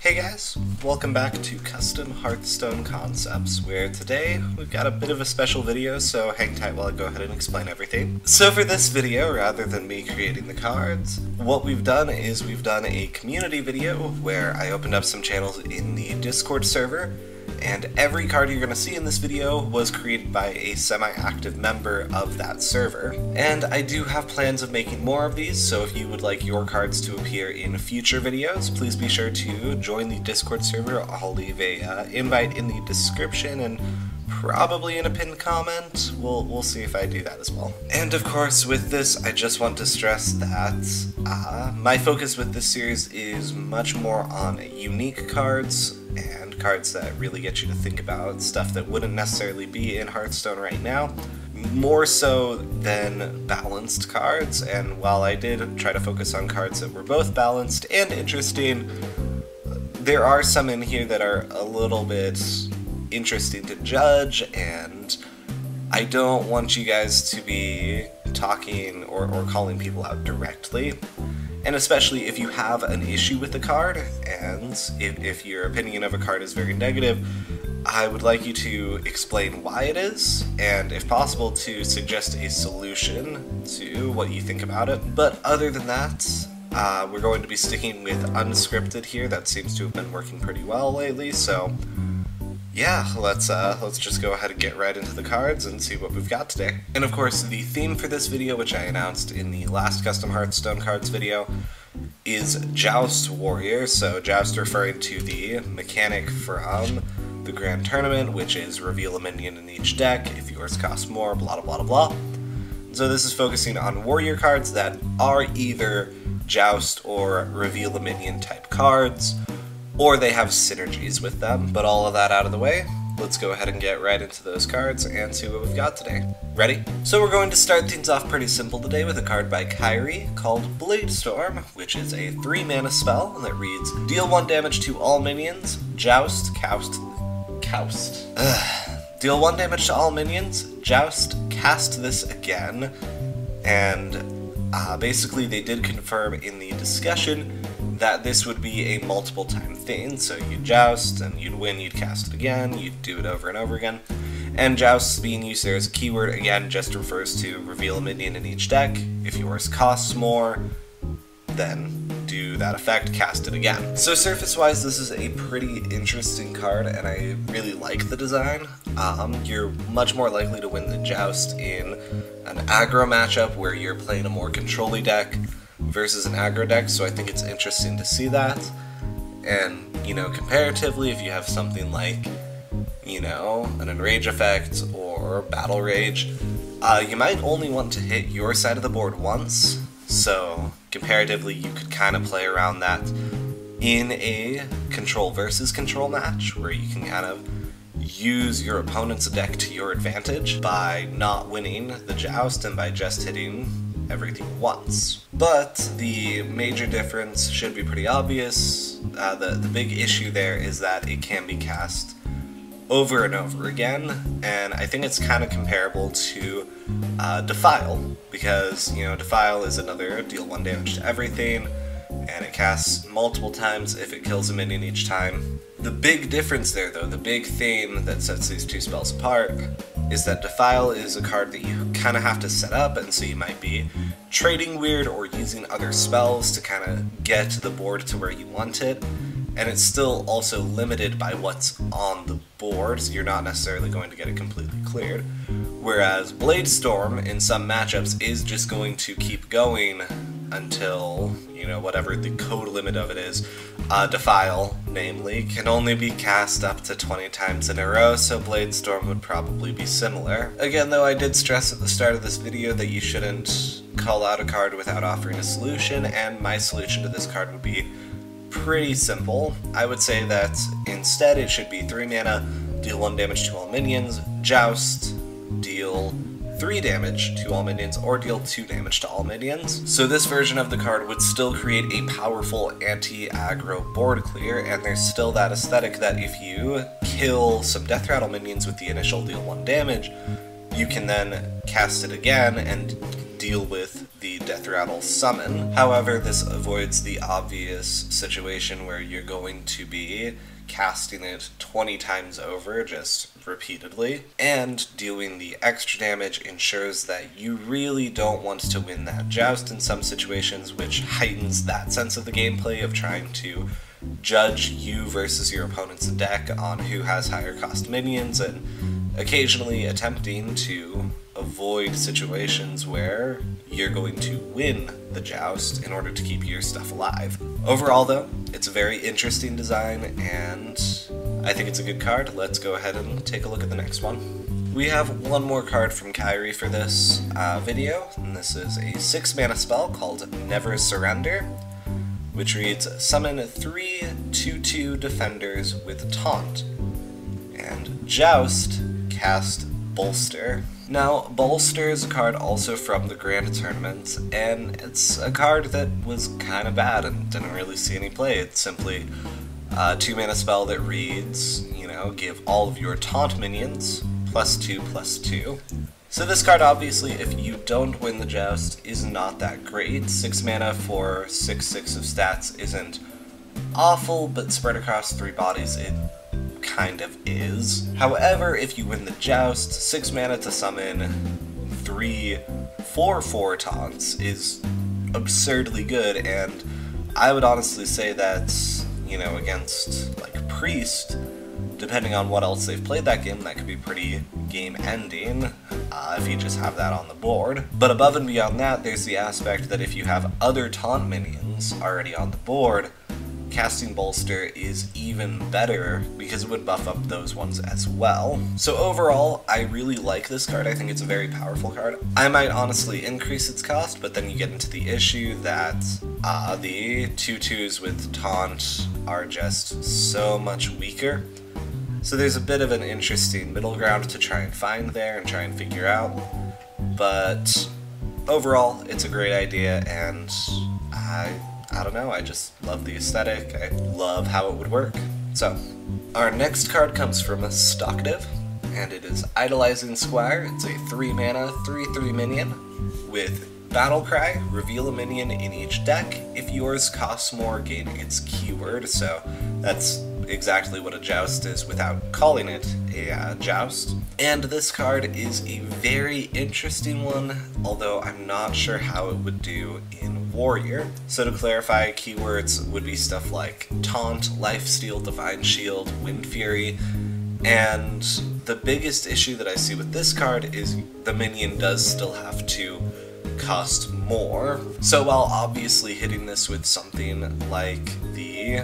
Hey guys, welcome back to Custom Hearthstone Concepts, where today we've got a bit of a special video, so hang tight while I go ahead and explain everything. So for this video, rather than me creating the cards, what we've done is we've done a community video where I opened up some channels in the Discord server, and every card you're going to see in this video was created by a semi-active member of that server. And I do have plans of making more of these, so if you would like your cards to appear in future videos, please be sure to join the Discord server. I'll leave a invite in the description and probably in a pinned comment. We'll see if I do that as well. And of course, with this, I just want to stress that my focus with this series is much more on unique cards and cards that really get you to think about stuff that wouldn't necessarily be in Hearthstone right now, more so than balanced cards. And while I did try to focus on cards that were both balanced and interesting, there are some in here that are a little bit interesting to judge, and I don't want you guys to be talking or calling people out directly. And especially if you have an issue with the card, and if your opinion of a card is very negative, I would like you to explain why it is, and if possible to suggest a solution to what you think about it. But other than that, we're going to be sticking with unscripted here. That seems to have been working pretty well lately, so yeah, let's just go ahead and get right into the cards and see what we've got today. And of course, the theme for this video, which I announced in the last Custom Hearthstone Cards video, is Joust Warrior. So Joust referring to the mechanic from the Grand Tournament, which is reveal a minion in each deck. If yours costs more, blah blah blah blah. So this is focusing on warrior cards that are either Joust or reveal a minion type cards, or they have synergies with them. But all of that out of the way, let's go ahead and get right into those cards and see what we've got today. Ready? So we're going to start things off pretty simple today with a card by Garrard called Bladestorm, which is a 3-mana spell that reads, deal 1 damage to all minions, Joust, deal 1 damage to all minions, Joust, cast this again, and basically they did confirm in the discussion that this would be a multiple time thing, so you'd joust, and you'd win, you'd cast it again, you'd do it over and over again. And joust being used there as a keyword, again, just refers to reveal a minion in each deck. If yours costs more, then do that effect, cast it again. So surface-wise, this is a pretty interesting card, and I really like the design. You're much more likely to win the joust in an aggro matchup where you're playing a more control-y deck versus an aggro deck, so I think it's interesting to see that. And, you know, comparatively, if you have something like, you know, an Enrage effect or Battle Rage, you might only want to hit your side of the board once, so comparatively you could kind of play around that in a control versus control match, where you can kind of use your opponent's deck to your advantage by not winning the joust and by just hitting everything once. But the major difference should be pretty obvious. The big issue there is that it can be cast over and over again, and I think it's kind of comparable to Defile, because, you know, Defile is another deal 1 damage to everything, and it casts multiple times if it kills a minion each time. The big difference there, though, the big theme that sets these two spells apart, is that Defile is a card that you kind of have to set up, and so you might be trading weird or using other spells to kind of get the board to where you want it, and it's still also limited by what's on the board, so you're not necessarily going to get it completely cleared. Whereas Bladestorm, in some matchups, is just going to keep going until, you know, whatever the code limit of it is. Defile, namely, can only be cast up to 20 times in a row, so Bladestorm would probably be similar. Again, though, I did stress at the start of this video that you shouldn't call out a card without offering a solution, and my solution to this card would be pretty simple. I would say that instead it should be 3 mana, deal 1 damage to all minions, joust, deal 3 damage to all minions, or deal 2 damage to all minions. So this version of the card would still create a powerful anti-aggro board clear, and there's still that aesthetic that if you kill some Death Rattle minions with the initial deal 1 damage, you can then cast it again and deal with the Death Rattle summon. However, this avoids the obvious situation where you're going to be casting it 20 times over, just repeatedly, and doing the extra damage ensures that you really don't want to win that Joust in some situations, which heightens that sense of the gameplay of trying to judge you versus your opponent's deck on who has higher cost minions, and occasionally attempting to avoid situations where you're going to win the Joust in order to keep your stuff alive. Overall though, it's a very interesting design and I think it's a good card. Let's go ahead and take a look at the next one. We have one more card from Kyrie for this video, and this is a 6-mana spell called Never Surrender, which reads, summon 3 2/2 defenders with Taunt, and Joust, cast Bolster. Now, Bolster is a card also from the Grand Tournament, and it's a card that was kind of bad and didn't really see any play. It's simply a 2-mana spell that reads, you know, give all of your Taunt minions +2/+2. So this card, obviously, if you don't win the Joust, is not that great. 6 mana for 6/6 of stats isn't awful, but spread across 3 bodies, it kind of is. However, if you win the Joust, 6 mana to summon 3 4/4 taunts is absurdly good, and I would honestly say that, you know, against, like, Priest, depending on what else they've played that game, that could be pretty game-ending if you just have that on the board. But above and beyond that, there's the aspect that if you have other taunt minions already on the board, casting Bolster is even better because it would buff up those ones as well. So overall, I really like this card. I think it's a very powerful card. I might honestly increase its cost, but then you get into the issue that the 2/2s with Taunt are just so much weaker. So there's a bit of an interesting middle ground to try and find there and try and figure out. But overall, it's a great idea, and I don't know, I just love the aesthetic, I love how it would work. So, our next card comes from Stockdiv, and it is Idolizing Squire. It's a 3-mana, 3/3 minion with Battlecry. Reveal a minion in each deck. If yours costs more, gain its keyword. So that's exactly what a Joust is without calling it a Joust. And this card is a very interesting one, although I'm not sure how it would do in Warrior. So to clarify, keywords would be stuff like Taunt, Lifesteal, Divine Shield, Wind Fury, and the biggest issue that I see with this card is the minion does still have to cost more. So while obviously hitting this with something like the,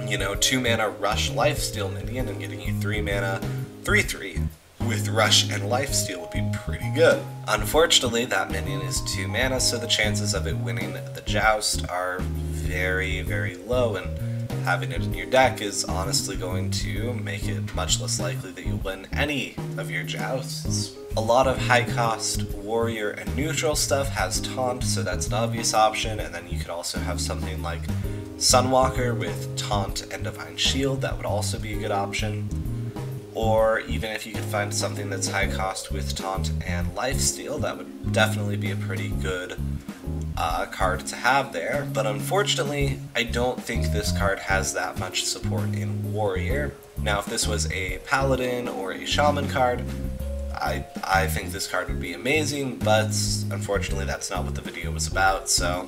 you know, 2-mana Rush Lifesteal minion and getting you 3-mana 3/3 with Rush and Lifesteal would be pretty good. Unfortunately, that minion is 2 mana, so the chances of it winning the Joust are very, very low, and having it in your deck is honestly going to make it much less likely that you'll win any of your Jousts. A lot of high-cost Warrior and neutral stuff has Taunt, so that's an obvious option, and then you could also have something like Sunwalker with Taunt and Divine Shield. That would also be a good option. Or even if you could find something that's high cost with Taunt and Lifesteal, that would definitely be a pretty good card to have there. But unfortunately, I don't think this card has that much support in Warrior. Now, if this was a Paladin or a Shaman card, I think this card would be amazing, but unfortunately that's not what the video was about, so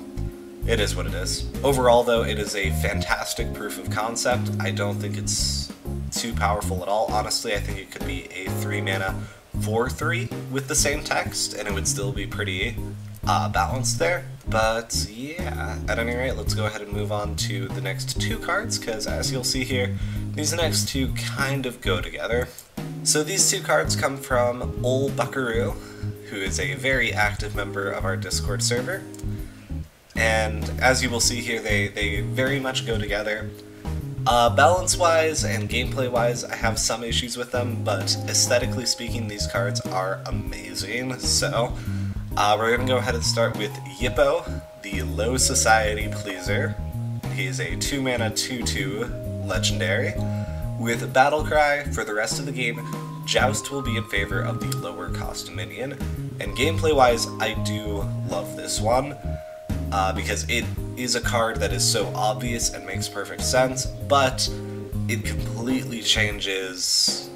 it is what it is. Overall though, it is a fantastic proof of concept. I don't think it's too powerful at all. Honestly, I think it could be a 3-mana 4/3 with the same text, and it would still be pretty balanced there. But yeah, at any rate, let's go ahead and move on to the next 2 cards, because as you'll see here, these next 2 kind of go together. So these 2 cards come from Ol Buckaroo, who is a very active member of our Discord server. And as you will see here, they very much go together. Balance-wise and gameplay-wise, I have some issues with them, but aesthetically speaking, these cards are amazing. So we're going to go ahead and start with Hippo, the Low Society Pleaser. He's a 2-mana 2/2 legendary with Battlecry. For the rest of the game, Joust will be in favor of the lower cost minion, and gameplay-wise, I do love this one, because it is a card that is so obvious and makes perfect sense, but it completely changes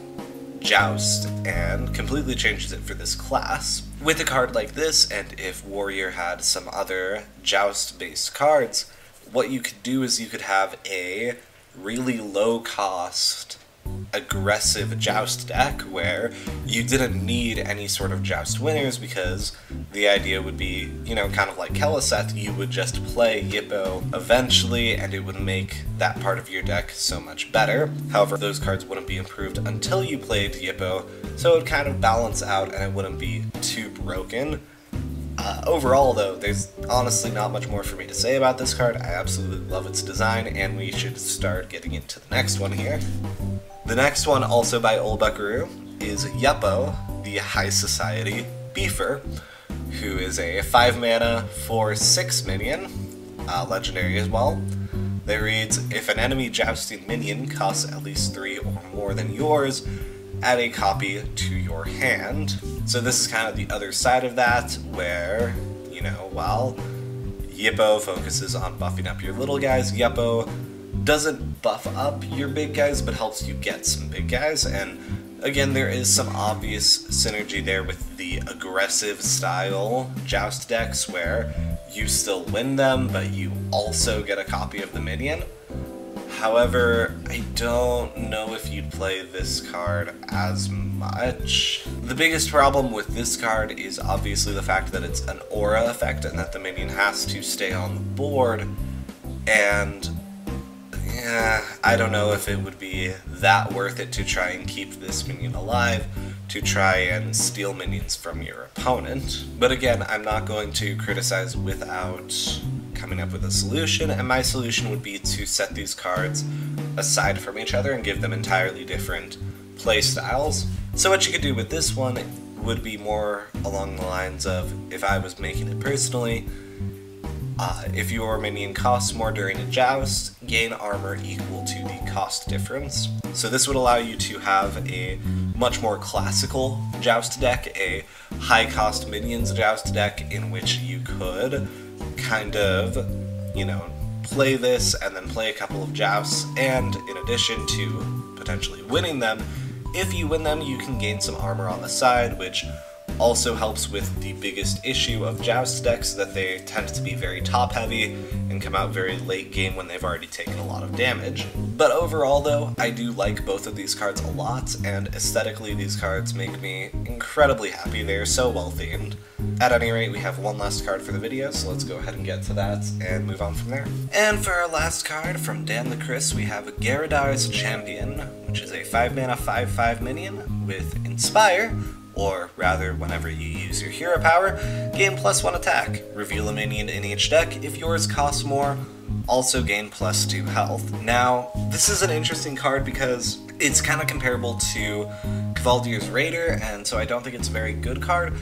Joust and completely changes it for this class. With a card like this, and if Warrior had some other Joust-based cards, what you could do is you could have a really low-cost, aggressive Joust deck where you didn't need any sort of Joust winners, because the idea would be, you know, kind of like Keleseth, you would just play Hippo eventually and it would make that part of your deck so much better. However, those cards wouldn't be improved until you played Hippo, so it would kind of balance out and it wouldn't be too broken. Overall, though, there's honestly not much more for me to say about this card. I absolutely love its design, and we should start getting into the next one here. The next one, also by Old Buckaroo, is Hippo, the High Society Beaver, who is a 5-mana for 6 minion, legendary as well. That reads, if an enemy jousting minion costs at least 3 or more than yours, add a copy to your hand. So this is kind of the other side of that, where, you know, while Hippo focuses on buffing up your little guys, Hippo doesn't buff up your big guys, but helps you get some big guys. And again, there is some obvious synergy there with the aggressive style Joust decks, where you still win them, but you also get a copy of the minion. However, I don't know if you'd play this card as much. The biggest problem with this card is obviously the fact that it's an aura effect and that the minion has to stay on the board, and yeah, I don't know if it would be that worth it to try and keep this minion alive, to try and steal minions from your opponent. But again, I'm not going to criticize without coming up with a solution, and my solution would be to set these cards aside from each other and give them entirely different play styles. So what you could do with this one would be more along the lines of, if I was making it personally, if your minion costs more during a joust, gain armor equal to the cost difference. So this would allow you to have a much more classical joust deck, a high cost minions joust deck in which you could kind of, you know, play this and then play a couple of jousts, and in addition to potentially winning them, if you win them you can gain some armor on the side, which also helps with the biggest issue of Joust decks, that they tend to be very top heavy and come out very late game when they've already taken a lot of damage. But overall though, I do like both of these cards a lot, and aesthetically these cards make me incredibly happy. They are so well themed. At any rate, we have one last card for the video, so let's go ahead and get to that and move on from there. And for our last card from Dan the Chris, we have Garrard's Champion, which is a 5-mana 5/5 minion with Inspire, or rather, whenever you use your hero power, gain +1 attack. Reveal a minion in each deck. If yours costs more, also gain +2 health. Now, this is an interesting card because it's kind of comparable to Cravaldier's Raider, and so I don't think it's a very good card,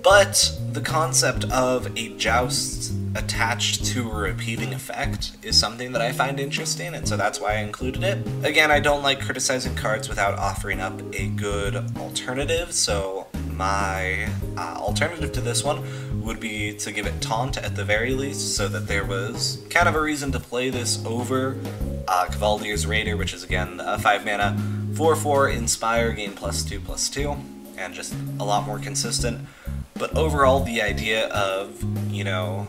but the concept of a joust attached to a repeating effect is something that I find interesting, and so that's why I included it. Again, I don't like criticizing cards without offering up a good alternative, so my alternative to this one would be to give it Taunt at the very least, so that there was kind of a reason to play this over Cravaldier's Raider, which is again a 5-mana 4/4 Inspire, gain +2/+2, and just a lot more consistent. But overall, the idea of, you know,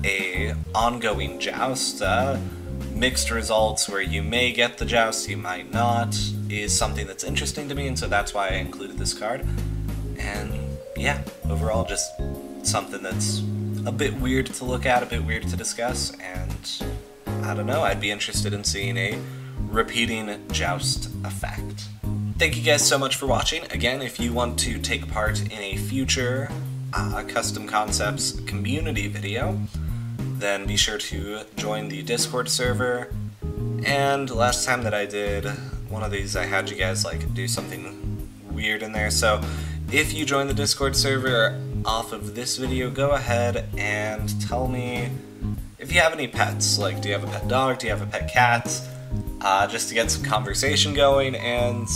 a ongoing joust, mixed results where you may get the joust, you might not, is something that's interesting to me, and so that's why I included this card. And yeah, overall just something that's a bit weird to look at, a bit weird to discuss, and I don't know, I'd be interested in seeing a repeating joust effect. Thank you guys so much for watching. Again, if you want to take part in a future Custom Concepts community video, then be sure to join the Discord server. And last time that I did one of these, I had you guys like do something weird in there, so if you join the Discord server off of this video, go ahead and tell me if you have any pets. Like, do you have a pet dog, do you have a pet cat, just to get some conversation going, and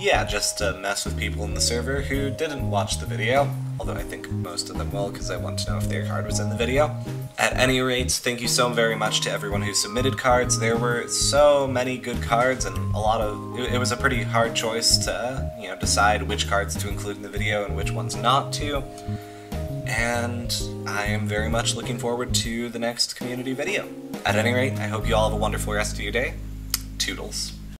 yeah, just to mess with people in the server who didn't watch the video, although I think most of them will because I want to know if their card was in the video. At any rate, thank you so very much to everyone who submitted cards. There were so many good cards, and it was a pretty hard choice to, decide which cards to include in the video and which ones not to. And I am very much looking forward to the next community video. At any rate, I hope you all have a wonderful rest of your day. Toodles.